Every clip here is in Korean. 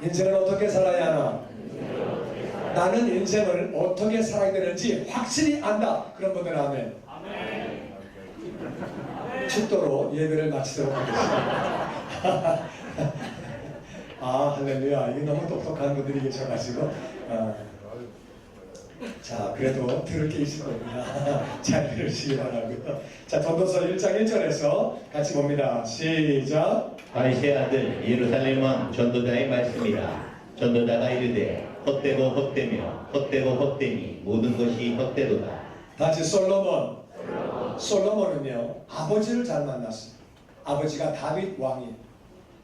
인생을 어떻게 살아야 하나? 나는 인생을 어떻게 살아야 되는지 확실히 안다. 그런 분들 아멘. 축도로 예배를 마치도록 하겠습니다. 아, 할렐루야. 이게 너무 똑똑한 분들이 계셔가지고 자, 그래도 들을 게 있을 겁니다. 잘 들으시기 바라고요. 자, 전도서 1장 1절에서 같이 봅니다. 시작. 다윗의 아들 예루살렘 왕 전도자의 말씀이라. 전도자가 이르되 헛되고 헛되며 헛되고 헛되니 모든 것이 헛되도다. 다시 솔로몬. 솔로몬은요, 아버지를 잘 만났어요. 아버지가 다윗 왕이에요.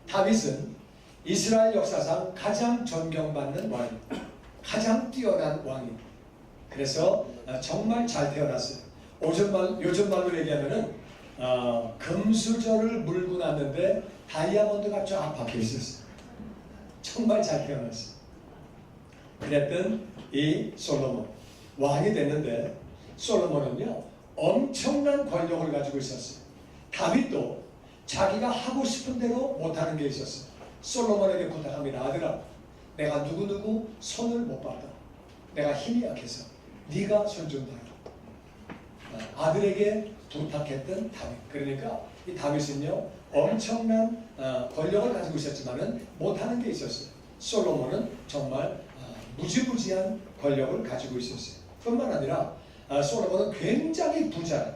다윗은 이스라엘 역사상 가장 존경받는 왕입니다. 가장 뛰어난 왕입니다. 그래서 정말 잘 태어났어요. 요즘 말로 얘기하면은 금수저를 물고 났는데 다이아몬드가 쫙 박혀 있었어요. 정말 잘 태어났어요. 그랬던 이 솔로몬 왕이 됐는데, 솔로몬은요 엄청난 권력을 가지고 있었어요. 다윗도 자기가 하고 싶은 대로 못하는 게 있었어요. 솔로몬에게 부탁합니다. 아들아, 내가 누구누구 손을 못 봤다. 내가 힘이 약해서 네가 손 좀 봐라. 아들에게 부탁했던 다윗. 그러니까 이 다윗은요 엄청난 권력을 가지고 있었지만은 못하는 게 있었어요. 솔로몬은 정말 무지무지한 권력을 가지고 있었어요. 뿐만 아니라 솔로몬은 굉장히 부자예요.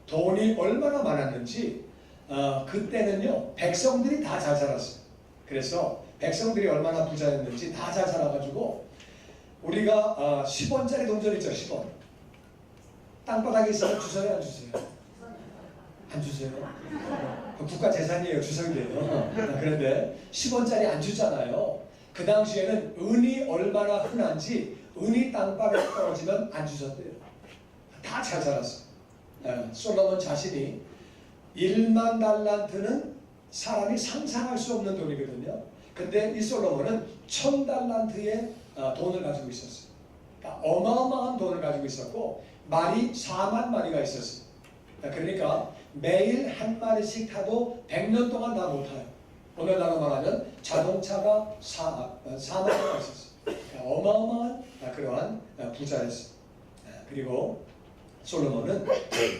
돈이 얼마나 많았는지 그때는요 백성들이 다 잘 살았어요. 그래서 백성들이 얼마나 부자였는지 다 잘 살아가지고, 우리가 10원짜리 동전 있죠. 10원 땅바닥에 있으면 주세요 안 주세요? 안 주세요? 국가 재산이에요. 주셔야 돼요. 그런데 10원짜리 안 주잖아요. 그 당시에는 은이 얼마나 흔한지 은이 땅바닥에 떨어지면 안 주셨대요. 다 잘 살았어요. 솔로몬 자신이 1만 달란트는 사람이 상상할 수 없는 돈이거든요. 근데 이 솔로몬은 1000달란트의 돈을 가지고 있었어요. 그러니까 어마어마한 돈을 가지고 있었고, 말이 4만 마리가 있었어요. 그러니까 매일 한 마리씩 타도 100년 동안 다 못 타요. 오늘날로 말하면 자동차가 4만 대가 있었어요. 그러니까 어마어마한 그러한 부자였어요. 그리고 솔로몬은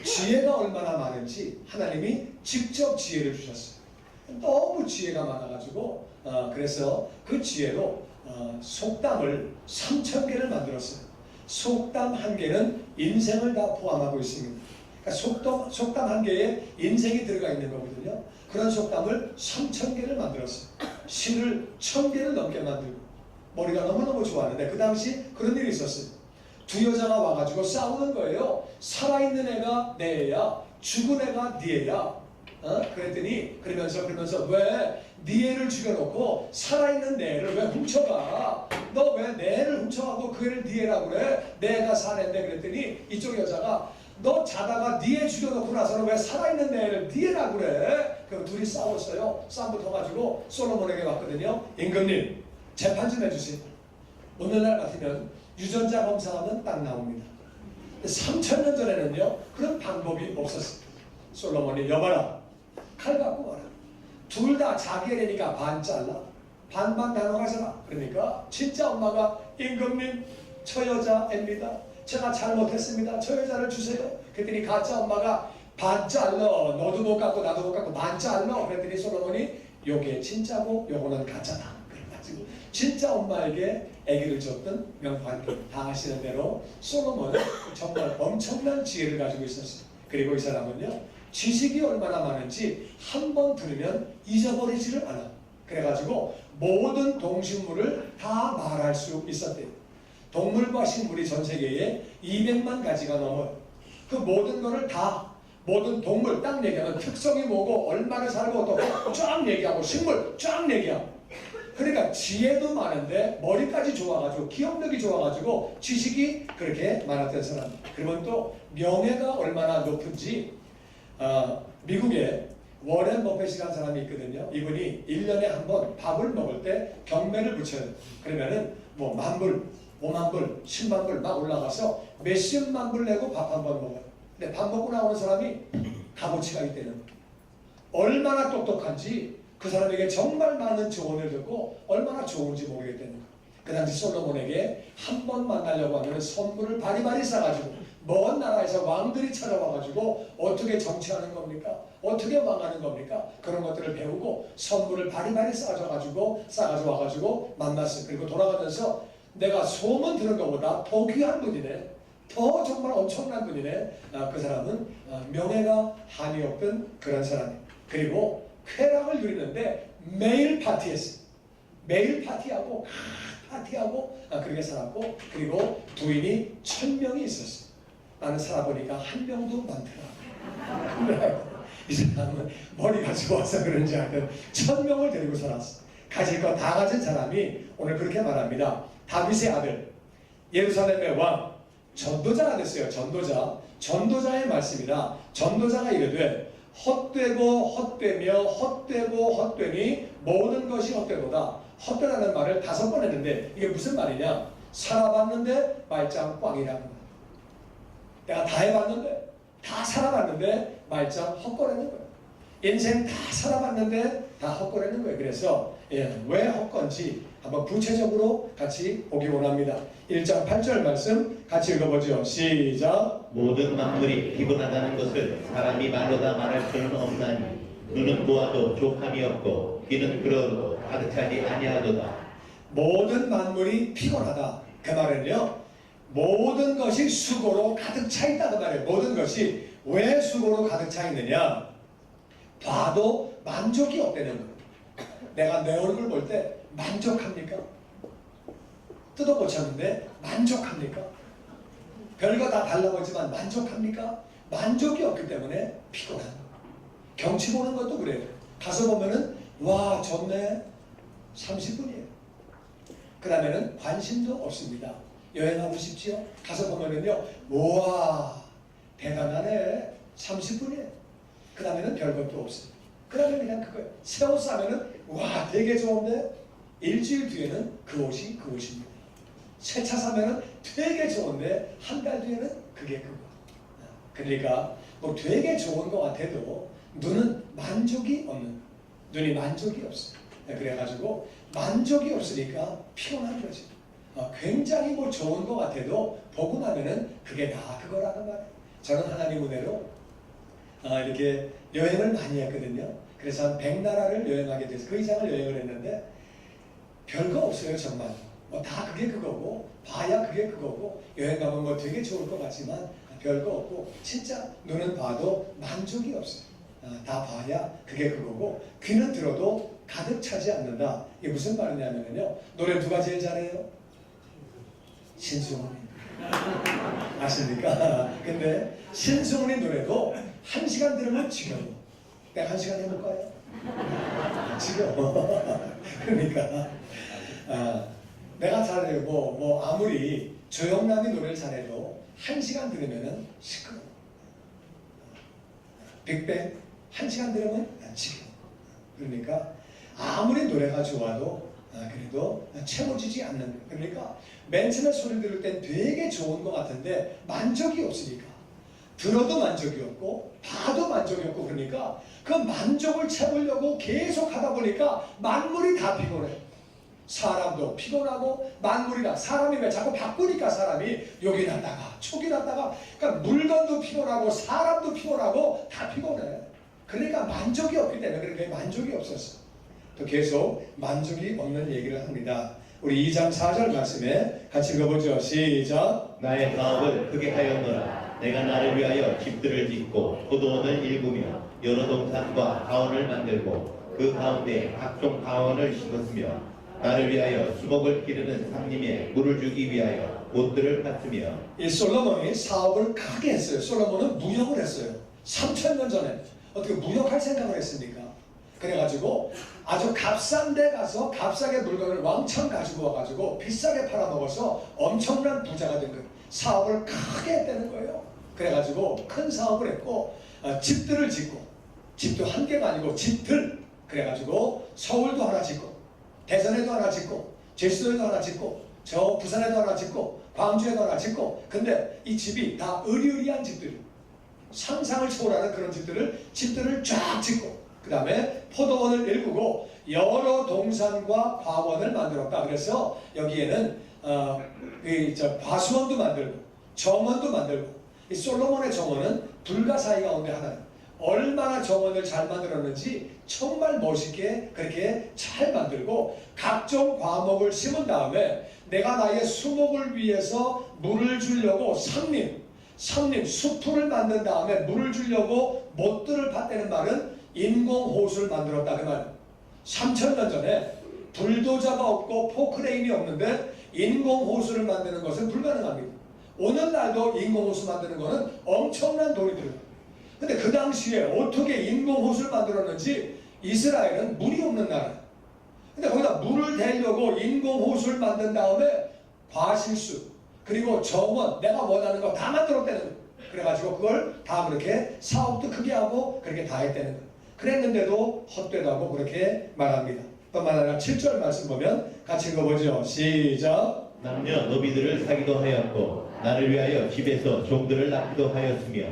지혜가 얼마나 많은지 하나님이 직접 지혜를 주셨어요. 너무 지혜가 많아가지고 그래서 그 지혜로 속담을 3000개를 만들었어요. 속담 한 개는 인생을 다 포함하고 있습니다. 그러니까 속담 한 개에 인생이 들어가 있는 거거든요. 그런 속담을 3000개를 만들었어요. 시를 1000개를 넘게 만들고, 머리가 너무너무 좋았는데 그 당시 그런 일이 있었어요. 두 여자가 와가지고 싸우는 거예요. 살아있는 애가 내 애야, 죽은 애가 네 애야. 그랬더니 그러면서 왜 네 애를 죽여놓고 살아있는 내 애를 왜 훔쳐가? 너 왜 내 애를 훔쳐가고 그 애를 네 애라고 그래? 내 애가 산 애인데. 그랬더니 이쪽 여자가 너 자다가 네 애 죽여놓고 나서는 왜 살아있는 내 애를 네 애라고 그래? 그럼 둘이 싸웠어요. 싸움 붙어가지고 솔로몬에게 왔거든요. 임금님, 재판 좀 해주세요. 오늘날 같으면 유전자 검사하면 딱 나옵니다. 3000년 전에는요 그런 방법이 없었어요. 솔로몬이 여봐라, 칼 갖고 와라. 둘 다 자기 애니까 반 잘라, 반반 나눠 가져라. 그러니까 진짜 엄마가 임금님, 저 여자입니다. 제가 잘못했습니다. 저 여자를 주세요. 그랬더니 가짜 엄마가 반 잘라, 너도 못 갖고 나도 못 갖고 반 잘라. 그랬더니 솔로몬이 요게 진짜고 요거는 가짜다. 그래가지고 진짜 엄마에게 아기를 줬던 명판들 다 아시는 대로 솔로몬은 정말 엄청난 지혜를 가지고 있었어요. 그리고 이 사람은요 지식이 얼마나 많은지 한 번 들으면 잊어버리지를 않아. 그래가지고 모든 동식물을 다 말할 수 있었대요. 동물과 식물이 전 세계에 200만 가지가 넘어요. 그 모든 거를 다, 모든 동물 딱 얘기하면 특성이 뭐고 얼마나 살고 어떻고 쫙 얘기하고, 식물 쫙 얘기하고. 그러니까 지혜도 많은데 머리까지 좋아가지고 기억력이 좋아가지고 지식이 그렇게 많았던 사람. 그러면 또 명예가 얼마나 높은지, 미국에 워렌 버핏이라는 사람이 있거든요. 이분이 1년에 한 번 밥을 먹을 때 경매를 붙여요. 그러면은 뭐 10,000불, 50,000불, 100,000불 막 올라가서 몇십만 불 내고 밥 한 번 먹어요. 근데 밥 먹고 나오는 사람이 값어치가 있다는 거예요. 얼마나 똑똑한지 그 사람에게 정말 많은 조언을 듣고 얼마나 좋은지 모르겠다는 거예요. 그 당시 솔로몬에게 한 번 만나려고 하면 선물을 바리바리 싸가지고 먼 나라에서 왕들이 찾아와가지고 어떻게 정치하는 겁니까? 어떻게 망하는 겁니까? 그런 것들을 배우고 선물을 바리바리 싸가지고 와가지고 만났어요. 그리고 돌아가면서 내가 소문 들은 것보다 더 귀한 분이네, 더 정말 엄청난 분이네. 그 사람은 명예가 한이 없던 그런 사람이에요. 그리고 쾌락을 누리는데 매일 파티했어요. 매일 파티하고 그렇게 살았고, 그리고 부인이 1000명이 있었어요. 나는 살아보니까 한 명도 많더라. 이 사람은 머리가 좋아서 그런지 하여튼 1000명을 데리고 살았어. 가질 거 다 가진 사람이 오늘 그렇게 말합니다. 다윗의 아들, 예루살렘의 왕, 전도자가 됐어요. 전도자의 말씀이라. 전도자가 이르되 헛되고 헛되며 헛되고 헛되니 모든 것이 헛되도다. 헛되다는 말을 5번 했는데 이게 무슨 말이냐? 살아봤는데 말짱 꽝이라는 거야. 내가 다 해봤는데, 다 살아봤는데 말짱 헛거리는 거야. 인생 다 살아봤는데 다 헛거리는 거예요. 그래서 왜 헛건지 한번 구체적으로 같이 보기 원합니다. 1장 8절 말씀 같이 읽어보죠. 시작. 모든 만물이 피곤하다는 것을 사람이 말로 다 말할 수는 없나니 눈은 보아도 족함이 없고 귀는 들어도 가득 차지 아니하도다. 모든 만물이 피곤하다. 그 말은요, 모든 것이 수고로 가득 차 있다 그 말이에요. 모든 것이 왜 수고로 가득 차 있느냐? 봐도 만족이 없다는 거예요. 내가 내 얼굴 볼 때 만족합니까? 뜯어고쳤는데 만족합니까? 별거 다 달라보지만 만족합니까? 만족이 없기 때문에 피곤한 거예요. 경치 보는 것도 그래요. 가서 보면은 와 좋네, 30분이에요. 그 다음에는 관심도 없습니다. 여행하고 싶지요? 가서 보면은요, 우와 대단하네, 30분이에요. 그 다음에는 별것도 없어요. 그 다음에 그냥 그거예요. 새 옷 사면은 와 되게 좋은데 일주일 뒤에는 그 옷이 그 옷입니다. 새 차 사면은 되게 좋은데 한 달 뒤에는 그게 그거. 그러니까 뭐 되게 좋은 것 같아도 눈은 만족이 없는, 눈이 만족이 없어요. 그래가지고 만족이 없으니까 피곤한 거지. 굉장히 뭐 좋은 것 같아도 보고 나면은 그게 다 그거라는 말이에요. 저는 하나님 은혜로 이렇게 여행을 많이 했거든요. 그래서 한 100나라를 여행하게 돼서 그 이상을 여행을 했는데 별거 없어요. 정말 뭐 다 그게 그거고 봐야 그게 그거고 여행 가면 뭐 되게 좋을 것 같지만 별거 없고 진짜 눈은 봐도 만족이 없어요. 다 봐야 그게 그거고 귀는 들어도 가득 차지 않는다. 이게 무슨 말이냐면요, 노래 누가 제일 잘해요? 신승훈이. 아십니까? 근데 신승훈이 노래도 1시간 들으면 지겨워. 내가 1시간 해볼까요? 지겨워. 그러니까 내가 잘해요. 뭐 아무리 조영남이 노래를 잘해도 1시간 들으면은 시끄러워. 빅뱅 1시간 들으면 지겨워. 그러니까 아무리 노래가 좋아도 그래도 채워지지 않는 거예요. 그러니까 맨 처음에 소리 들을 땐 되게 좋은 것 같은데 만족이 없으니까 들어도 만족이 없고 봐도 만족이 없고 그러니까 그 만족을 채우려고 계속 하다 보니까 만물이 다 피곤해. 사람도 피곤하고 만물이나 사람이 왜 자꾸 바꾸니까 사람이 여기 났다가 저기 났다가 그러니까 물건도 피곤하고 사람도 피곤하고 다 피곤해. 그러니까 만족이 없기 때문에 그렇게 만족이 없었어. 또 계속 만족이 없는 얘기를 합니다. 우리 2장 4절 말씀에 같이 읽어보죠. 시작. 나의 사업을 크게 하였노라. 내가 나를 위하여 집들을 짓고 포도원을 일구며 여러 동산과 가원을 만들고 그 가운데 각종 가원을 심었으며 나를 위하여 수목을 기르는 상림에 물을 주기 위하여 옷들을 팠으며. 이 솔로몬이 사업을 크게 했어요. 솔로몬은 무역을 했어요. 3000년 전에 어떻게 무역할 생각을 했습니까? 그래가지고 아주 값싼 데 가서 값싸게 물건을 왕창 가지고 와가지고 비싸게 팔아먹어서 엄청난 부자가 된 거예요. 사업을 크게 했다는 거예요. 그래가지고 큰 사업을 했고 집들을 짓고, 집도 한 개가 아니고 집들, 그래가지고 서울도 하나 짓고 대전에도 하나 짓고 제주도에도 하나 짓고 저 부산에도 하나 짓고 광주에도 하나 짓고. 근데 이 집이 다 으리으리한 집들이에요. 상상을 초월하는 그런 집들을 쫙 짓고 그 다음에 포도원을 일구고 여러 동산과 과원을 만들었다. 그래서 여기에는 과수원도 만들고 정원도 만들고, 이 솔로몬의 정원은 불가사의 가운데 하나예요. 얼마나 정원을 잘 만들었는지 정말 멋있게 그렇게 잘 만들고, 각종 과목을 심은 다음에 내가 나의 수목을 위해서 물을 주려고 상림, 숲을 만든 다음에 물을 주려고 못들을 팠다는 말은 인공호수를 만들었다 그 말이에요. 3000년 전에 불도저가 없고 포크레인이 없는데 인공호수를 만드는 것은 불가능합니다. 오늘날도 인공호수 만드는 것은 엄청난 돈이 들어요. 근데 그 당시에 어떻게 인공호수를 만들었는지, 이스라엘은 물이 없는 나라예요. 근데 거기다 물을 대려고 인공호수를 만든 다음에 과실수, 그리고 정원, 내가 원하는 거 다 만들었다는 거예요. 그래가지고 그걸 다 그렇게 사업도 크게 하고 그렇게 다 했다는 거예요. 그랬는데도 헛되다고 그렇게 말합니다. 뿐만 아니라 7절 말씀 보면 같이 읽어보죠. 시작. 남녀 노비들을 사기도 하였고 나를 위하여 집에서 종들을 낳기도 하였으며,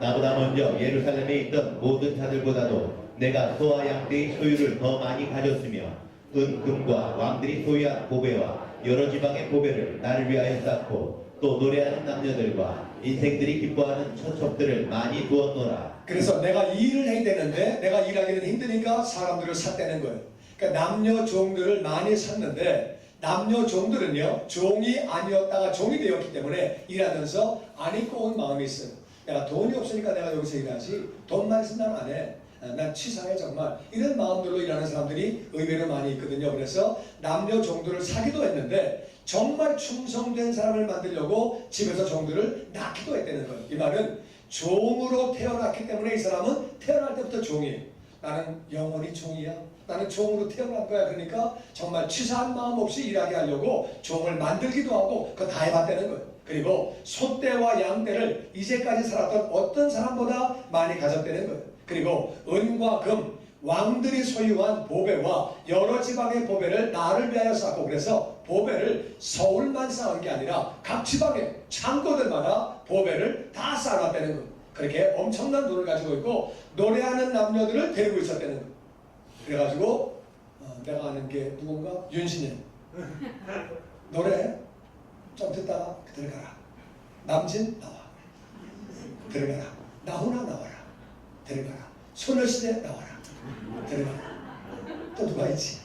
나보다 먼저 예루살렘에 있던 모든 자들보다도 내가 소와 양떼의 소유를 더 많이 가졌으며, 금과 왕들이 소유한 보배와 여러 지방의 보배를 나를 위하여 쌓고, 또 노래하는 남녀들과 인생들이 기뻐하는 처첩들을 많이 두었노라. 그래서 내가 일을 해야 되는데 내가 일하기는 힘드니까 사람들을 샀다는 거예요. 그러니까 남녀 종들을 많이 샀는데, 남녀 종들은요, 종이 아니었다가 종이 되었기 때문에 일하면서 안 입고 온 마음이 있어요. 내가 돈이 없으니까 내가 여기서 일하지, 돈만 있으면 난 안 해. 난 치사해 정말. 이런 마음들로 일하는 사람들이 의외로 많이 있거든요. 그래서 남녀 종들을 사기도 했는데 정말 충성된 사람을 만들려고 집에서 종들을 낳기도 했다는 거예요. 이 말은 종으로 태어났기 때문에 이 사람은 태어날 때부터 종이에요. 나는 영원히 종이야. 나는 종으로 태어난 거야. 그러니까 정말 치사한 마음 없이 일하게 하려고 종을 만들기도 하고 그거 다 해봤다는 거예요. 그리고 소떼와 양떼를 이제까지 살았던 어떤 사람보다 많이 가졌다는 거예요. 그리고 은과 금, 왕들이 소유한 보배와 여러 지방의 보배를 나를 위하여 쌓고, 그래서 보배를 서울만 쌓은 게 아니라 각 지방의 창고들마다 보배를 다 쌓아놨다는 거예요. 그렇게 엄청난 돈을 가지고 있고 노래하는 남녀들을 데리고 있었다는 거예요. 그래가지고 내가 아는 게 누군가? 윤신이 노래 좀 듣다가 들어가라. 남진 나와. 들어가라. 나훈아 나와라. 들어가라. 소녀시대 나와라. 들어가라. 또 누가 있지?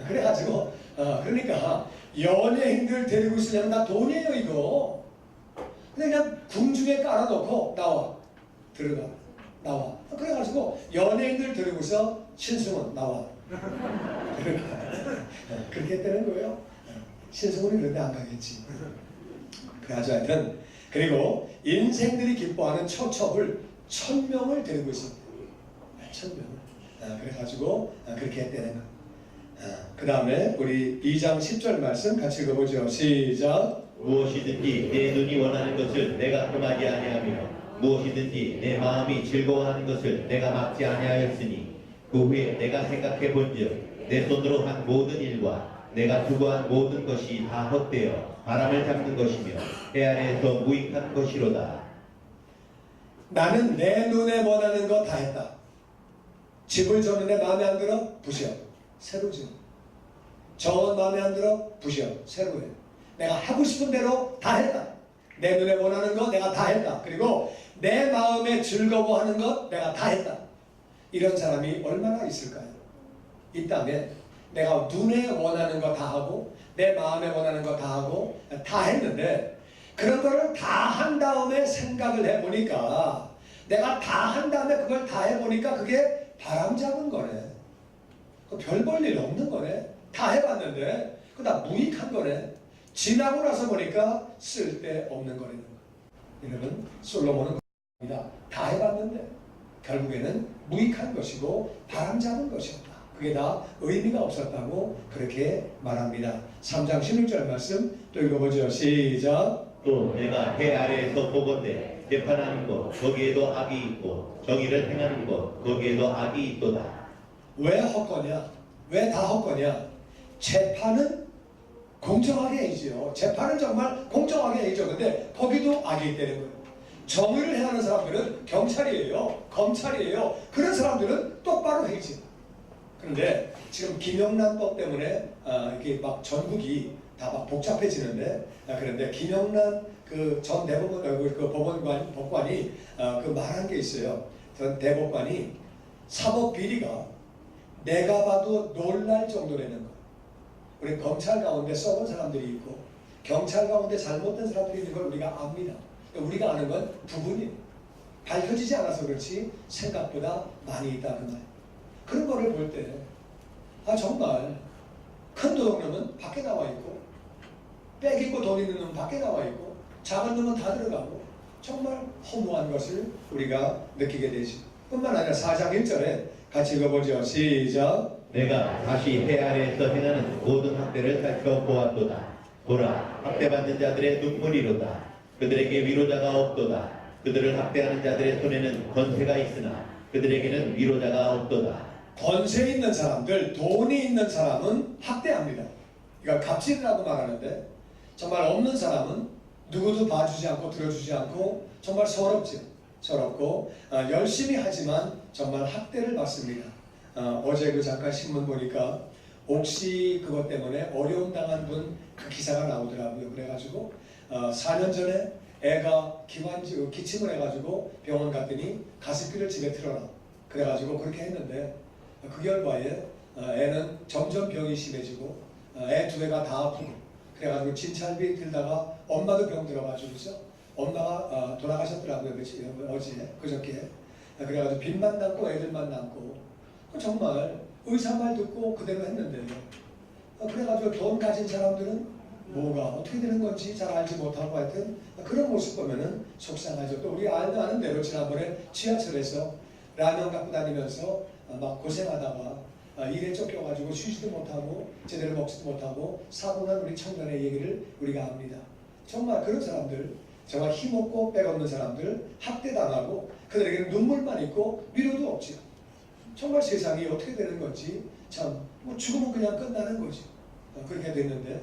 그래가지고 그러니까 연예인들 데리고 있으려면 다 돈이에요 이거. 그냥 궁중에 깔아놓고 나와. 들어가. 나와. 그래가지고 연예인들 데리고서 신승은 나와. 들어가. 그렇게 했다는 거예요. 신승은 그런데 안 가겠지. 그래가지고 하여튼, 그리고 인생들이 기뻐하는 처첩을 1000명을 데리고 있었대요. 1000명을. 그래가지고 그렇게 했다는 거. 그 다음에 우리 2장 10절 말씀 같이 읽어보죠. 시작. 무엇이든지 내 눈이 원하는 것을 내가 금하지 아니하며, 무엇이든지 내 마음이 즐거워하는 것을 내가 막지 아니하였으니, 그 후에 내가 생각해 본즉 내 손으로 한 모든 일과 내가 수고한 모든 것이 다 헛되어 바람을 잡는 것이며 해 아래에서 무익한 것이로다. 나는 내 눈에 원하는 거 다 했다. 집을 졌는데 마음에 안 들어? 부셔. 새로 지어. 정원 마음에 안 들어? 부셔. 새로 해. 내가 하고 싶은 대로 다 했다. 내 눈에 원하는 거 내가 다 했다. 그리고 내 마음에 즐거워하는 것 내가 다 했다. 이런 사람이 얼마나 있을까요? 있다면 내가 눈에 원하는 거 다 하고 내 마음에 원하는 거 다 하고 다 했는데, 그런 거를 다 한 다음에 생각을 해보니까, 내가 다 한 다음에 그걸 다 해보니까 그게 바람 잡은 거네. 별 볼 일 없는 거네. 다 해봤는데 그거 다 무익한 거네. 지나고 나서 보니까 쓸데없는 거라는 거. 여러분, 솔로몬은 다 해봤는데 결국에는 무익한 것이고 바람 잡은 것이었다. 그게 다 의미가 없었다고 그렇게 말합니다. 3장 16절 말씀 또 읽어보죠. 시작. 또 내가 해 아래에서 보건대 재판하는 것 거기에도 악이 있고, 정의를 행하는 것 거기에도 악이 있도다. 왜 헛거냐? 왜 다 헛거냐? 재판은 공정하게 해야죠. 재판은 정말 공정하게 해야죠. 근데 거기도 악이 있다는 거예요. 정의를 행하는 사람들은 경찰이에요, 검찰이에요. 그런 사람들은 똑바로 해야지. 그런데 지금 김영란법 때문에 이렇게 막 전국이 다 막 복잡해지는데, 그런데 김영란 그 전 대법원 그 법관이 그 말한 게 있어요. 전 대법관이 사법 비리가 내가 봐도 놀랄 정도라는 거. 우리 검찰 가운데 썩은 사람들이 있고 경찰 가운데 잘못된 사람들이 있는 걸 우리가 압니다. 우리가 아는 건 부분이 밝혀지지 않아서 그렇지 생각보다 많이 있다 그 말. 그런 거를 볼 때 정말 큰 도둑놈은 밖에 나와 있고 빽 있고 돈 있는 놈은 밖에 나와 있고 작은 놈은 다 들어가고 정말 허무한 것을 우리가 느끼게 되지. 뿐만 아니라 4장 1절에 같이 읽어보죠. 시작. 내가 다시 해 아래에서 행하는 모든 학대를 살펴보았도다. 보라, 학대받는 자들의 눈물이로다. 그들에게 위로자가 없도다. 그들을 학대하는 자들의 손에는 권세가 있으나 그들에게는 위로자가 없도다. 권세 있는 사람들, 돈이 있는 사람은 학대합니다. 그러니까 갑질이라고 말하는데 정말 없는 사람은 누구도 봐주지 않고 들어주지 않고 정말 서럽죠. 서럽고 열심히 하지만 정말 학대를 받습니다. 어제 그 잠깐 신문 보니까 혹시 그것 때문에 어려움 당한 분 그 기사가 나오더라고요. 그래가지고 4년 전에 애가 기침을 해가지고 병원 갔더니 가습기를 집에 틀어라. 그래가지고 그렇게 했는데 그 결과에 애는 점점 병이 심해지고 애 두 애가 다 아프고 그래가지고 진찰비 들다가 엄마도 병 들어가지고서 엄마가 돌아가셨더라고요. 어제 그저께. 그래가지고 빚만 남고 애들만 남고 정말 의사 말 듣고 그대로 했는데요. 그래가지고 돈 가진 사람들은 뭐가 어떻게 되는 건지 잘 알지 못하고 하여튼 그런 모습 보면은 속상하죠. 또 우리 아는 대로 지난번에 지하철에서 라면 갖고 다니면서 막 고생하다가 일에 쫓겨가지고 쉬지도 못하고 제대로 먹지도 못하고 사고 난 우리 청년의 얘기를 우리가 압니다. 정말 그런 사람들, 정말 힘없고 빼없는 사람들 학대당하고 그들에게는 눈물만 있고 위로도 없죠. 정말 세상이 어떻게 되는 건지 뭐 죽으면 그냥 끝나는 거지. 그렇게 됐는데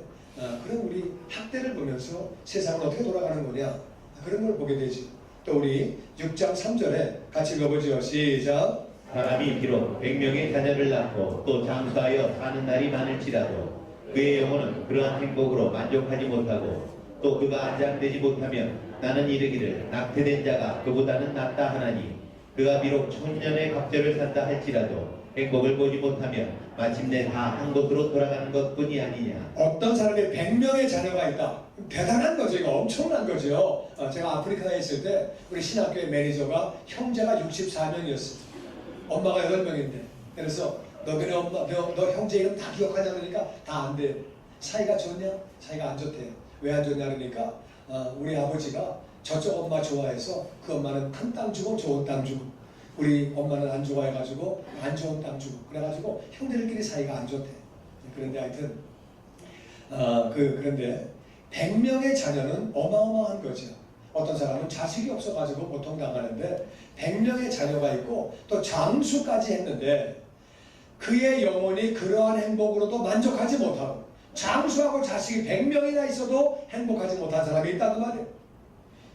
그런 우리 학대를 보면서 세상은 어떻게 돌아가는 거냐 그런 걸 보게 되지. 또 우리 6장 3절에 같이 읽어보죠. 시작. 사람이 비록 100명의 자녀를 낳고 또 장수하여 사는 날이 많을지라도 그의 영혼은 그러한 행복으로 만족하지 못하고 또 그가 안장되지 못하면 나는 이르기를 낙태된 자가 그보다는 낫다 하나니 그가 비록 1000년의 갑절을 산다 할지라도 행복을 보지 못하면 마침내 다 한 곳으로 돌아가는 것뿐이 아니냐. 어떤 사람이 100명의 자녀가 있다. 대단한 거죠. 이거 엄청난 거죠. 제가 아프리카에 있을 때 우리 신학교의 매니저가 형제가 64명이었어요. 엄마가 8명인데 그래서 너네 엄마 너 형제 이름 다 기억하냐 그러니까 다 안 돼. 사이가 좋냐? 사이가 안 좋대. 왜 안 좋냐 그러니까 우리 아버지가 저쪽 엄마 좋아해서 그 엄마는 큰 땅 주고 좋은 땅 주고 우리 엄마는 안 좋아해가지고 안 좋은 땅 주고 그래가지고 형제들끼리 사이가 안 좋대. 그런데 하여튼 그런데 100명의 자녀는 어마어마한 거죠. 어떤 사람은 자식이 없어가지고 고통당하는데 100명의 자녀가 있고 또 장수까지 했는데 그의 영혼이 그러한 행복으로도 만족하지 못하고 장수하고 자식이 100명이나 있어도 행복하지 못한 사람이 있다는 말이에요.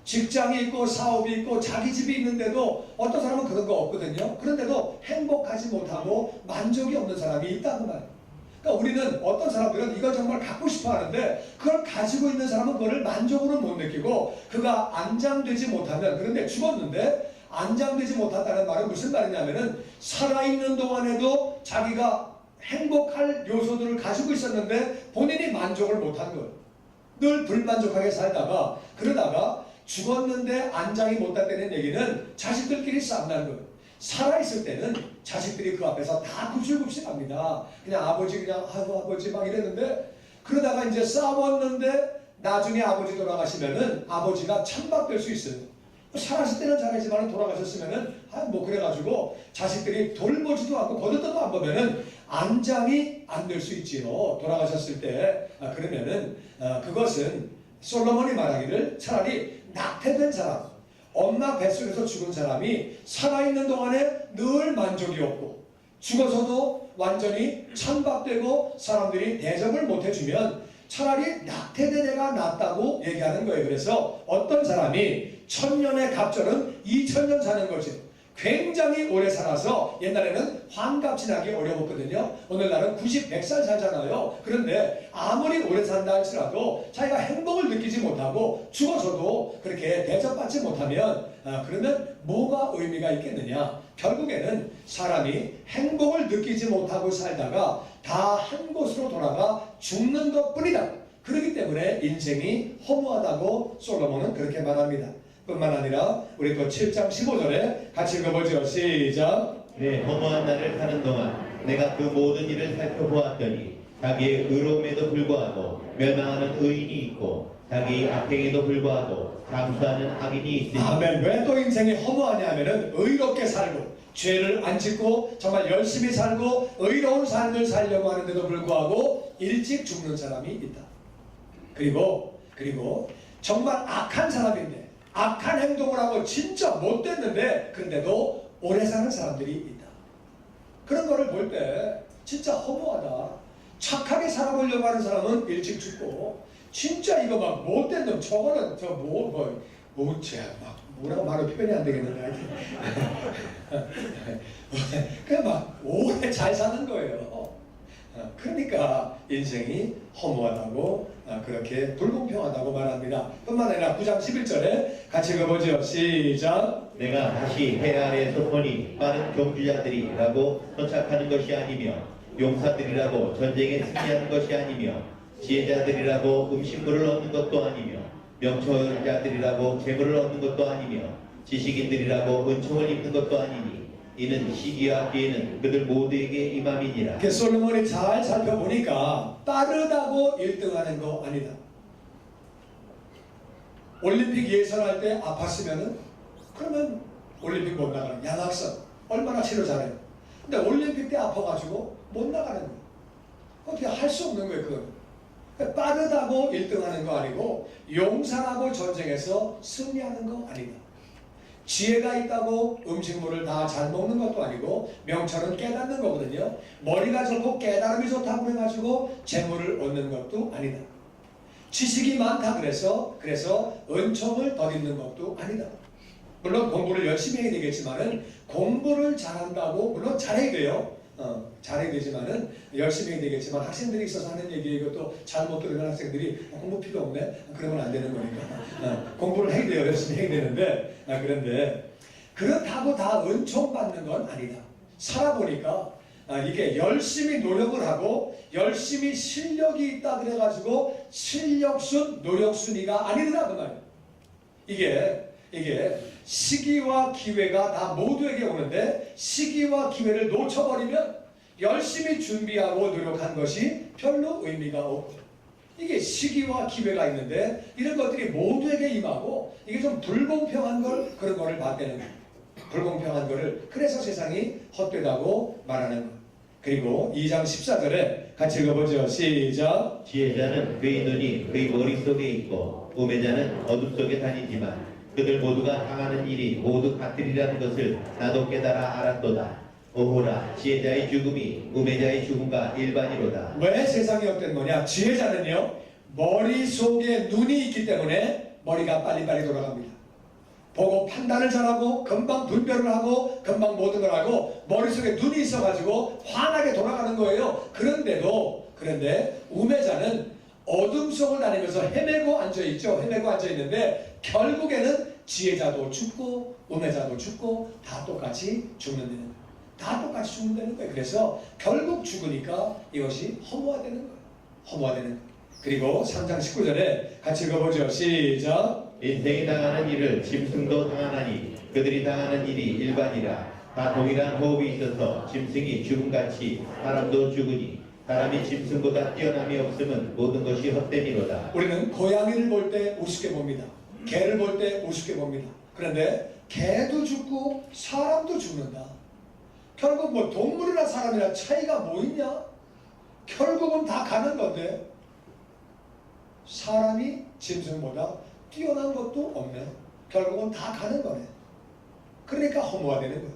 직장이 있고 사업이 있고 자기 집이 있는데도 어떤 사람은 그런 거 없거든요. 그런데도 행복하지 못하고 만족이 없는 사람이 있다는 말이에요. 그러니까 우리는 어떤 사람들은 이걸 정말 갖고 싶어 하는데 그걸 가지고 있는 사람은 그걸 만족으로 못 느끼고 그가 안장되지 못하면 그런데 죽었는데 안장되지 못한다는 말은 무슨 말이냐면은 살아있는 동안에도 자기가 행복할 요소들을 가지고 있었는데 본인이 만족을 못한 거예요. 늘 불만족하게 살다가 그러다가 죽었는데 안장이 못됐다는 얘기는 자식들끼리 싸움나는 거예요. 살아있을 때는 자식들이 그 앞에서 다 굽실굽실합니다. 그냥 아버지 그냥 아이고 아버지 막 이랬는데 그러다가 이제 싸웠는데 나중에 아버지 돌아가시면은 아버지가 찬밥될 수 있어요. 살았을 때는 잘하지만 돌아가셨으면은 뭐 그래가지고 자식들이 돌보지도 않고 거들떠도 안 보면은 안장이 안 될 수 있지요. 돌아가셨을 때 그러면은 그것은 솔로몬이 말하기를 차라리 낙태된 사람, 엄마 뱃속에서 죽은 사람이 살아있는 동안에 늘 만족이 없고 죽어서도 완전히 찬밥되고 사람들이 대접을 못해주면 차라리 낙태된 애가 낫다고 얘기하는 거예요. 그래서 어떤 사람이 1000년의 갑절은 2000년 사는 거지. 굉장히 오래 살아서 옛날에는 환갑 지나기 어려웠거든요. 오늘날은 90, 100살 살잖아요. 그런데 아무리 오래 산다 할지라도 자기가 행복을 느끼지 못하고 죽어서도 그렇게 대접받지 못하면 그러면 뭐가 의미가 있겠느냐. 결국에는 사람이 행복을 느끼지 못하고 살다가 다 한 곳으로 돌아가 죽는 것뿐이다. 그렇기 때문에 인생이 허무하다고 솔로몬은 그렇게 말합니다. 뿐만 아니라 우리 또 7장 15절에 같이 읽어보죠. 시작. 내 허무한 날을 사는 동안 내가 그 모든 일을 살펴보았더니 자기의 의로움에도 불구하고 멸망하는 의인이 있고 자기 악행에도 불구하고 장수하는 악인이 있으니. 아멘. 왜 또 인생이 허무하냐 하면은 의롭게 살고 죄를 안 짓고 정말 열심히 살고 의로운 삶을 살려고 하는데도 불구하고 일찍 죽는 사람이 있다. 그리고 정말 악한 사람인데 악한 행동을 하고 진짜 못됐는데 근데도 오래 사는 사람들이 있다. 그런 거를 볼 때 진짜 허무하다. 착하게 살아보려고 하는 사람은 일찍 죽고 진짜 이거 막 못된 놈 저거는 뭐라고 말로 표현이 안 되겠는데 그냥 막 오래 잘 사는 거예요. 그러니까 인생이 허무하다고 그렇게 불공평하다고 말합니다. 뿐만 아니라 9장 11절에 같이 읽어보죠. 시작. 내가 다시 해 아래에서 보니 빠른 경주자들이라고 선착하는 것이 아니며 용사들이라고 전쟁에 승리하는 것이 아니며 지혜자들이라고 음식물을 얻는 것도 아니며 명철자들이라고 재물을 얻는 것도 아니며 지식인들이라고 은총을 입는 것도 아니니 이는 시기와 기회는 그들 모두에게 임함이니라. 솔로몬이 잘 살펴보니까 빠르다고 1등하는 거 아니다. 올림픽 예선할 때 아팠으면은 그러면 올림픽 못 나가는 양학선 얼마나 치료 잘해요. 근데 올림픽 때 아파가지고 못 나가는 거예요. 어떻게 할 수 없는 거예요. 그건. 빠르다고 1등하는 거 아니고 용사라고 전쟁에서 승리하는 거 아니다. 지혜가 있다고 음식물을 다 잘 먹는 것도 아니고 명철은 깨닫는 거거든요. 머리가 좋고 깨달음이 좋다고 해가지고 재물을 얻는 것도 아니다. 지식이 많다 그래서 은총을 덧입는 것도 아니다. 물론 공부를 열심히 해야 되겠지만은 공부를 잘한다고 물론 잘해야 돼요. 잘해야 되지만은 열심히 해야 되겠지만 학생들이 있어서 하는 얘기 이것도 잘 못 들으면 학생들이 공부 필요 없네 그러면 안 되는 거니까 공부를 해야 돼요. 열심히 해야 되는데 그런데 그렇다고 다 은총 받는 건 아니다. 살아보니까 이게 열심히 노력을 하고 열심히 실력이 있다 그래가지고 실력순 노력순위가 아니더라 그 말이에요. 이게 시기와 기회가 다 모두에게 오는데 시기와 기회를 놓쳐버리면 열심히 준비하고 노력한 것이 별로 의미가 없고 이게 시기와 기회가 있는데 이런 것들이 모두에게 임하고 이게 좀 불공평한 걸 그런 거를 봤다는 거예요. 불공평한 거를 그래서 세상이 헛되다고 말하는 거예요. 그리고 2장 14절에 같이 읽어보죠. 시작. 지혜자는 그의 눈이 그의 머릿속에 있고 우매자는 어둠 속에 다니지만 그들 모두가 당하는 일이 모두 같으리라는 것을 나도 깨달아 알았도다. 오호라 지혜자의 죽음이 우매자의 죽음과 일반이로다. 왜 세상이 헛된 거냐? 지혜자는요 머릿속에 눈이 있기 때문에 머리가 빨리빨리 돌아갑니다. 보고 판단을 잘하고 금방 분별을 하고 금방 모든 걸 하고 머릿속에 눈이 있어가지고 환하게 돌아가는 거예요. 그런데 우매자는 어둠 속을 다니면서 헤매고 앉아있죠. 헤매고 앉아있는데 결국에는 지혜자도 죽고 우매자도 죽고 다 똑같이 죽는다는 거예요. 다 똑같이 죽는다는 거예요. 그래서 결국 죽으니까 이것이 허무화되는 거예요. 허무화되는 거예요. 그리고 3장 19절에 같이 읽어보죠. 시작. 인생이 당하는 일을 짐승도 당하나니 그들이 당하는 일이 일반이라. 다 동일한 호흡이 있어서 짐승이 죽음같이 사람도 죽으니 사람이 짐승보다 뛰어남이 없으면 모든 것이 헛되니로다. 우리는 고양이를 볼 때 우습게 봅니다. 개를 볼 때 우습게 봅니다. 그런데 개도 죽고 사람도 죽는다. 결국 뭐 동물이나 사람이나 차이가 뭐 있냐? 결국은 다 가는 건데 사람이 짐승보다 뛰어난 것도 없네. 결국은 다 가는 거네. 그러니까 허무화되는 거예요.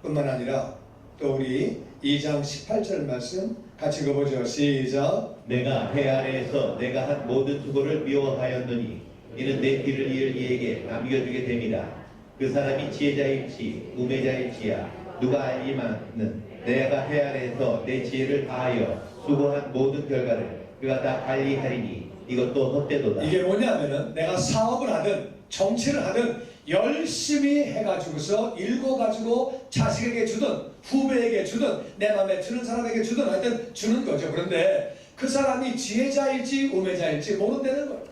뿐만 아니라 또 우리 2장 18절 말씀 같이 읽어보죠. 시작. 내가 해 아래에서 내가 한 모든 수고를 미워하였노니 이는 내 길을 이을 이에게 남겨주게 됨이라. 그 사람이 지혜자일지 우매자일지야 누가 알리마는 내가 해 아래에서 내 지혜를 다하여 수고한 모든 결과를 그가 다 관리하리니 이것도 헛되도다. 이게 뭐냐면은 내가 사업을 하든 정치를 하든 열심히 해가지고서 읽어가지고 자식에게 주든 후배에게 주든 내 맘에 드는 사람에게 주든 하여튼 주는 거죠. 그런데 그 사람이 지혜자일지 우매자일지 모른다는 거예요.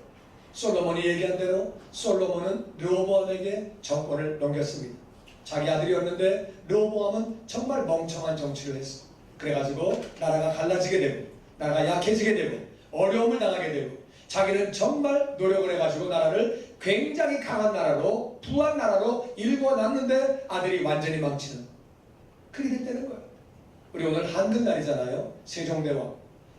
솔로몬이 얘기한 대로 솔로몬은 르호보암에게 정권을 넘겼습니다. 자기 아들이었는데 르호보암은 정말 멍청한 정치를 했어. 그래가지고 나라가 갈라지게 되고 나라가 약해지게 되고 어려움을 당하게 되고 자기는 정말 노력을 해가지고 나라를 굉장히 강한 나라로 부한 나라로 일궈놨는데 아들이 완전히 망치는 그게 됐다는 거예요. 우리 오늘 한글날이잖아요. 세종대왕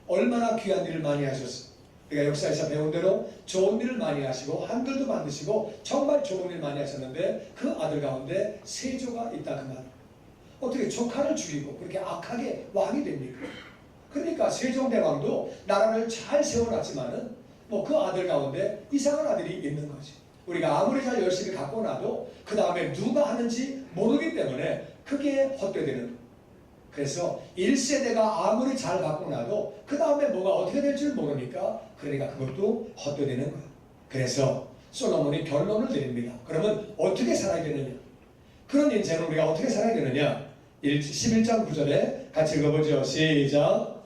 얼마나 귀한 일을 많이 하셨어요. 우리가 역사에서 배운 대로 좋은 일을 많이 하시고 한글도 만드시고 정말 좋은 일 많이 하셨는데 그 아들 가운데 세조가 있다 그 말. 어떻게 조카를 죽이고 그렇게 악하게 왕이 됩니까? 그러니까 세종대왕도 나라를 잘 세워놨지만은 뭐 그 아들 가운데 이상한 아들이 있는 거지. 우리가 아무리 잘 열심히 갖고 나도 그 다음에 누가 하는지 모르기 때문에 그게 헛되되는 거예요. 그래서 1세대가 아무리 잘 갖고 나도 그 다음에 뭐가 어떻게 될지 모르니까 그러니까 그것도 헛되되는 거예요. 그래서 솔로몬이 결론을 내립니다. 그러면 어떻게 살아야 되느냐? 그런 인생을 우리가 어떻게 살아야 되느냐? 11장 9절에 같이 읽어보죠. 시작.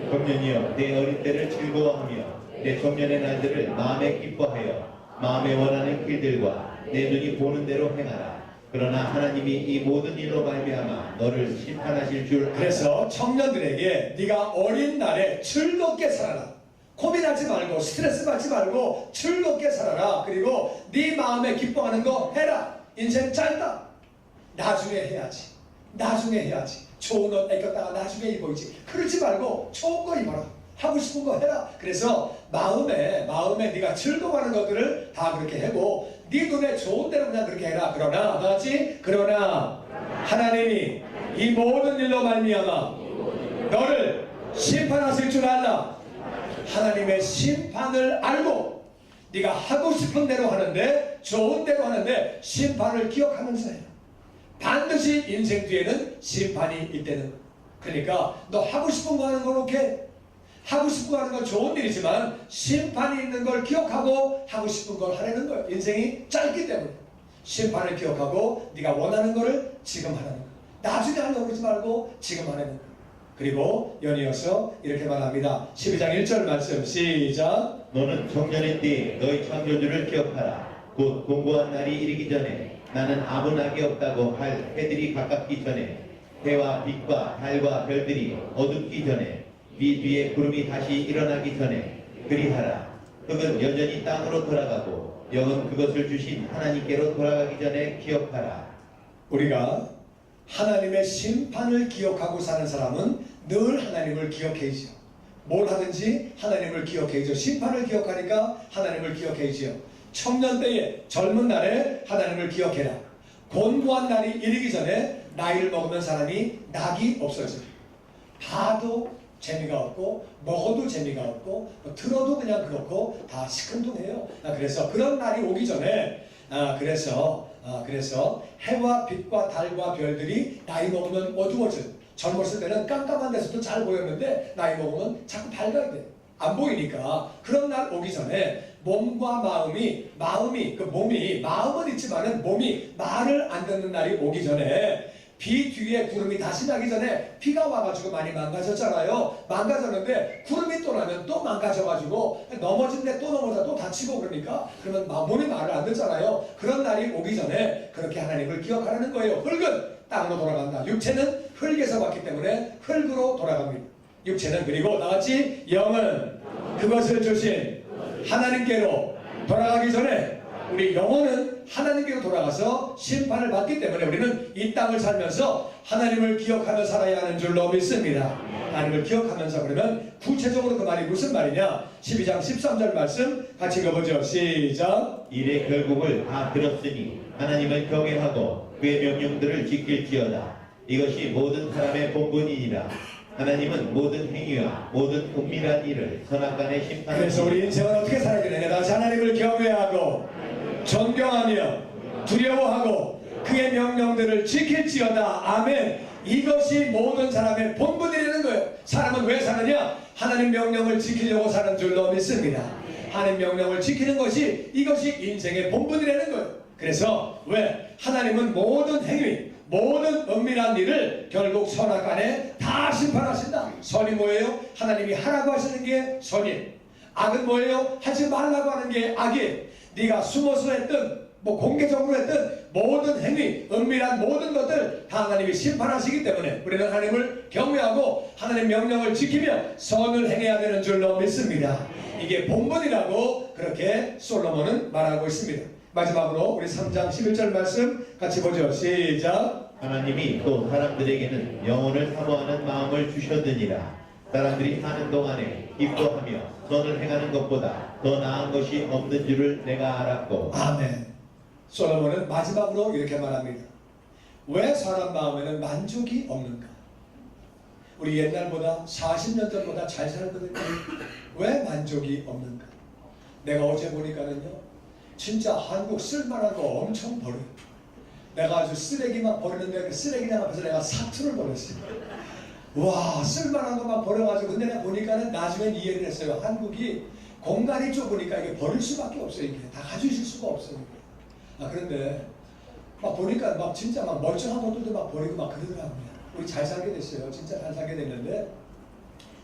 청년이여 내 어린 때를 즐거워하며 내 청년의 날들을 마음에 기뻐하여 마음에 원하는 길들과 내 눈이 보는 대로 행하라. 그러나 하나님이 이 모든 일로 말미암아 너를 심판하실 줄 알라. 그래서 청년들에게 네가 어린 날에 즐겁게 살아라. 고민하지 말고 스트레스 받지 말고 즐겁게 살아라. 그리고 네 마음에 기뻐하는 거 해라. 인생 짧다. 나중에 해야지. 나중에 해야지. 좋은 옷 입었다가 나중에 입어야지. 그러지 말고 좋은 거 입어라. 하고 싶은 거 해라. 그래서 마음에 네가 즐거워하는 것들을 다 그렇게 하고 네 눈에 좋은 대로 그냥 그렇게 해라. 그러나 나같이 그러나 하나님이 이 모든 일로 말미암아 너를 심판하실 줄 알라. 하나님의 심판을 알고 네가 하고 싶은 대로 하는데 좋은 대로 하는데 심판을 기억하면서 해라. 반드시 인생 뒤에는 심판이 있다는. 그러니까 너 하고 싶은 거 하는 건 오케이. 하고 싶은 거 하는 건 좋은 일이지만 심판이 있는 걸 기억하고 하고 싶은 걸 하려는 거예요. 인생이 짧기 때문에 심판을 기억하고 네가 원하는 거를 지금 하라는 거예요. 나중에 하려고 그러지 말고 지금 하라는 거예요. 그리고 연이어서 이렇게 말합니다. 12장 1절 말씀 시작. 너는 청년의 때에 너희 창조주를 기억하라. 곧 공고한 날이 이르기 전에 나는 아무 낙이 없다고 할 해들이 가깝기 전에 해와 빛과 달과 별들이 어둡기 전에 네 뒤에 구름이 다시 일어나기 전에 그리하라. 흙은 여전히 땅으로 돌아가고 영은 그것을 주신 하나님께로 돌아가기 전에 기억하라. 우리가 하나님의 심판을 기억하고 사는 사람은 늘 하나님을 기억해야죠. 뭘 하든지 하나님을 기억해야죠. 심판을 기억하니까 하나님을 기억해야죠. 청년 때에 젊은 날에 하나님을 기억해라. 곤고한 날이 이르기 전에 나이를 먹으면 사람이 낙이 없어져요. 봐도 재미가 없고 먹어도 재미가 없고 들어도 그냥 그렇고 다 시큰둥해요. 그래서 그런 날이 오기 전에 그래서 해와 빛과 달과 별들이 나이 먹으면 어두워져. 젊었을 때는 깜깜한 데서도 잘 보였는데 나이 먹으면 자꾸 밝아야 돼. 안 보이니까 그런 날 오기 전에 몸과 마음이 그 몸이 마음은 있지만은 몸이 말을 안 듣는 날이 오기 전에 비 뒤에 구름이 다시 나기 전에 비가 와가지고 많이 망가졌잖아요. 망가졌는데 구름이 또 나면 또 망가져가지고 넘어진데 또 넘어져 또 다치고 그러니까 그러면 몸이 말을 안 듣잖아요. 그런 날이 오기 전에 그렇게 하나님을 기억하라는 거예요. 흙은 땅으로 돌아간다. 육체는 흙에서 왔기 때문에 흙으로 돌아갑니다. 육체는 그리고 나같이 영은 그것을 주신 하나님께로 돌아가기 전에 우리 영혼은 하나님께로 돌아가서 심판을 받기 때문에 우리는 이 땅을 살면서 하나님을 기억하며 살아야 하는 줄로 믿습니다. 하나님을 기억하면서 그러면 구체적으로 그 말이 무슨 말이냐? 12장 13절 말씀 같이 읽어보죠. 시작. 일의 결국을 다 들었으니 하나님을 경외하고 그의 명령들을 지킬지어다. 이것이 모든 사람의 본분이니라. 하나님은 모든 행위와 모든 은밀한 일을 선악간에 심판하시니 그래서 우리 인생은 어떻게 살아야 되느냐? 다시 하나님을 경외하고 존경하며 두려워하고 그의 명령들을 지킬지어다. 아멘. 이것이 모든 사람의 본분이라는 거예요. 사람은 왜 사느냐? 하나님 명령을 지키려고 사는 줄로 믿습니다. 하나님 명령을 지키는 것이 이것이 인생의 본분이라는 거예요. 그래서 왜? 하나님은 모든 행위, 모든 은밀한 일을 결국 선악간에 다 심판하신다. 선이 뭐예요? 하나님이 하라고 하시는 게 선이에요. 악은 뭐예요? 하지 말라고 하는 게 악이에요. 네가 숨어서 했든 공개적으로 했든 모든 행위, 은밀한 모든 것들 다 하나님이 심판하시기 때문에 우리는 하나님을 경외하고 하나님 명령을 지키며 선을 행해야 되는 줄로 믿습니다. 이게 본분이라고 그렇게 솔로몬은 말하고 있습니다. 마지막으로 우리 3장 11절 말씀 같이 보죠. 시작. 하나님이 또 사람들에게는 영혼을 사모하는 마음을 주셨느니라. 사람들이 사는 동안에 기뻐하며 선을 행하는 것보다 더 나은 것이 없는 줄을 내가 알았고. 아멘. 솔로몬은 마지막으로 이렇게 말합니다. 왜 사람 마음에는 만족이 없는가? 우리 옛날보다 40년 전보다 잘 살거든요. 왜 만족이 없는가? 내가 어제 보니까는요, 진짜 한국 쓸만한 거 엄청 버려요. 내가 아주 쓰레기만 버리는데 그 쓰레기장 앞에서 내가 사투를 벌였어요. 와, 쓸만한 것만 버려가지고. 근데 내가 보니까는 나중엔 이해를 했어요. 한국이 공간이 좁으니까 이게 버릴 수밖에 없어요. 이게 다 가지실 수가 없어요. 그런데 막 보니까 막 진짜 막 멀쩡한 것들도 막 버리고 막 그러더라고요. 우리 잘 살게 됐어요. 진짜 잘 살게 됐는데,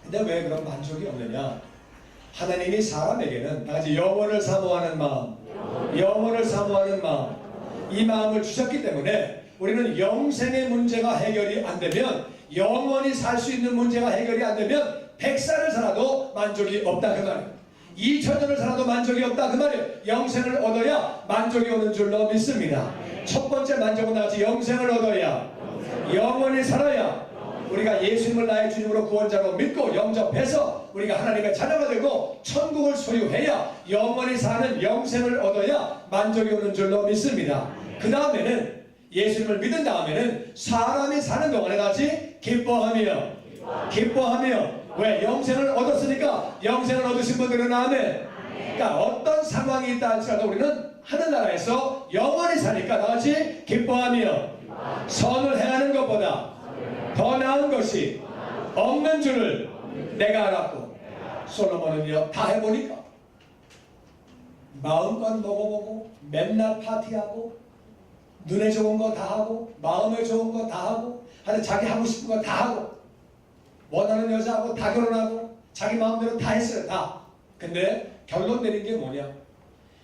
근데 왜 그런 만족이 없느냐? 하나님이 사람에게는 다 같이 영혼을 사모하는 마음, 영혼을 사모하는 마음, 이 마음을 주셨기 때문에 우리는 영생의 문제가 해결이 안 되면, 영원히 살 수 있는 문제가 해결이 안 되면 100살을 살아도 만족이 없다 그 말이에요. 2000년을 살아도 만족이 없다 그 말이에요. 영생을 얻어야 만족이 오는 줄로 믿습니다. 첫 번째 만족은 나같이 영생을 얻어야, 영원히 살아야, 우리가 예수님을 나의 주님으로 구원자로 믿고 영접해서 우리가 하나님의 자녀가 되고 천국을 소유해야, 영원히 사는 영생을 얻어야 만족이 오는 줄로 믿습니다. 그 다음에는, 예수님을 믿은 다음에는 사람이 사는 동안에 같이 기뻐하며 왜? 영생을 얻었으니까. 영생을 얻으신 분들은 아멘. 그러니까 어떤 상황이 있다 할지라도 우리는 하늘나라에서 영원히 사니까 다같이 기뻐하며 선을 행하는 것보다 더 나은 것이 없는 줄을 내가 알았고. 솔로몬은요, 다 해보니까 마음껏 먹어보고 맨날 파티하고 눈에 좋은 거 다 하고 마음에 좋은 거 다 하고 하여튼 자기 하고 싶은 거 다 하고 원하는 여자하고 다 결혼하고 자기 마음대로 다 했어요. 다. 근데 결론 내린 게 뭐냐?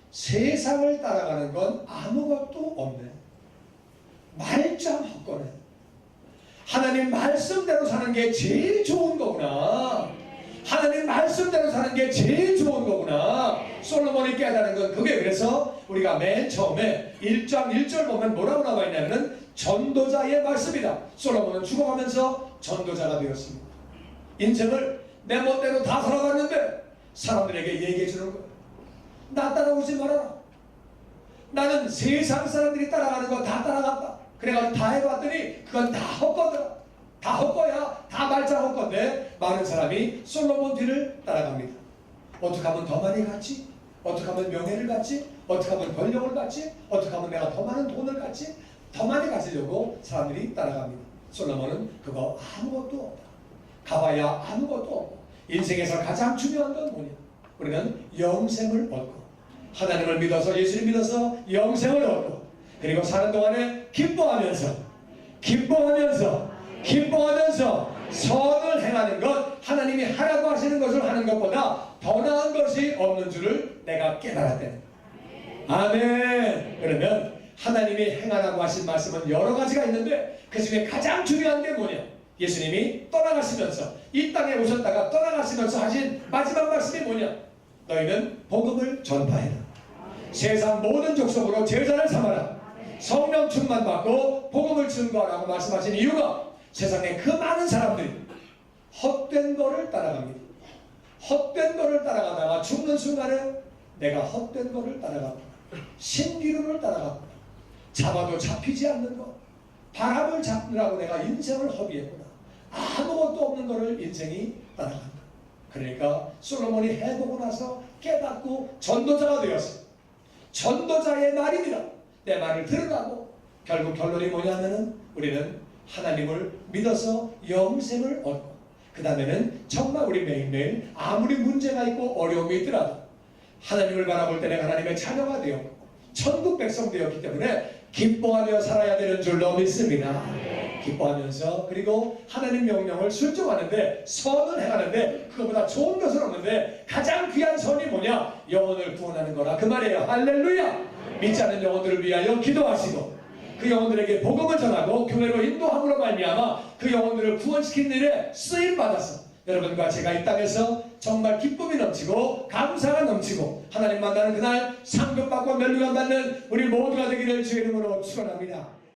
세상을 따라가는 건 아무것도 없네. 말짱 헛거네. 하나님 말씀대로 사는 게 제일 좋은 거구나. 하나님 말씀대로 사는 게 제일 좋은 거구나. 솔로몬이 깨달은 건 그게. 그래서 우리가 맨 처음에 1장 1절 보면 뭐라고 나와 있냐면 전도자의 말씀이다. 솔로몬은 죽어가면서 전도자가 되었습니다. 인생을 내 멋대로 다 살아갔는데 사람들에게 얘기해 주는 거예요. 나 따라오지 말아라. 나는 세상 사람들이 따라가는 거 다 따라갔다. 그래가지고 다 해봤더니 그건 다 헛거더라. 다 헛거야. 다 말짱 헛건데 많은 사람이 솔로몬 뒤를 따라갑니다. 어떻게 하면 더 많이 갖지? 어떻게 하면 명예를 갖지? 어떻게 하면 권력을 갖지? 어떻게 하면 내가 더 많은 돈을 갖지? 더 많이 가지려고 사람들이 따라갑니다. 솔로몬은 그거 아무것도 없다. 가봐야 아무것도 없고. 인생에서 가장 중요한 건 뭐냐? 우리는 영생을 얻고 하나님을 믿어서, 예수를 믿어서 영생을 얻고, 그리고 사는 동안에 기뻐하면서 선을 행하는 것, 하나님이 하라고 하시는 것을 하는 것보다 더 나은 것이 없는 줄을 내가 깨달았다는 거예요. 아멘. 그러면 하나님이 행하라고 하신 말씀은 여러 가지가 있는데 그 중에 가장 중요한 게 뭐냐? 예수님이 떠나가시면서, 이 땅에 오셨다가 떠나가시면서 하신 마지막 말씀이 뭐냐? 너희는 복음을 전파해라. 세상 모든 족속으로 제자를 삼아라. 성령 충만 받고 복음을 증거하라고 말씀하신 이유가, 세상에 그 많은 사람들이 헛된 거를 따라갑니다. 헛된 거를 따라가다가 죽는 순간에 내가 헛된 거를 따라갔구나, 신기루를 따라갔구나, 잡아도 잡히지 않는 거, 바람을 잡느라고 내가 인생을 허비했구나, 아무것도 없는 것을 인생이 따라간다. 그러니까 솔로몬이 해보고 나서 깨닫고 전도자가 되었어. 전도자의 말이니라. 내 말을 들으라고. 결국 결론이 뭐냐면은 우리는 하나님을 믿어서 영생을 얻고, 그 다음에는 정말 우리 매일매일 아무리 문제가 있고 어려움이 있더라도 하나님을 바라볼 때 내가 하나님의 자녀가 되었고 천국 백성 되었기 때문에 기뻐하며 살아야 되는 줄로 믿습니다. 기뻐하면서, 그리고 하나님 명령을 순종하는데, 선을 행하는데, 그것보다 좋은 것은 없는데 가장 귀한 선이 뭐냐? 영혼을 구원하는 거라 그 말이에요. 할렐루야. 믿지 않는 영혼들을 위하여 기도하시고 그 영혼들에게 복음을 전하고 교회로 인도함으로 말미암아 그 영혼들을 구원시키는 일에 쓰임받아서 여러분과 제가 이 땅에서 정말 기쁨이 넘치고 감사가 넘치고 하나님 만나는 그날 상급받고 멸류관 받는 우리 모두가 되기를 주의 이름으로 축원합니다.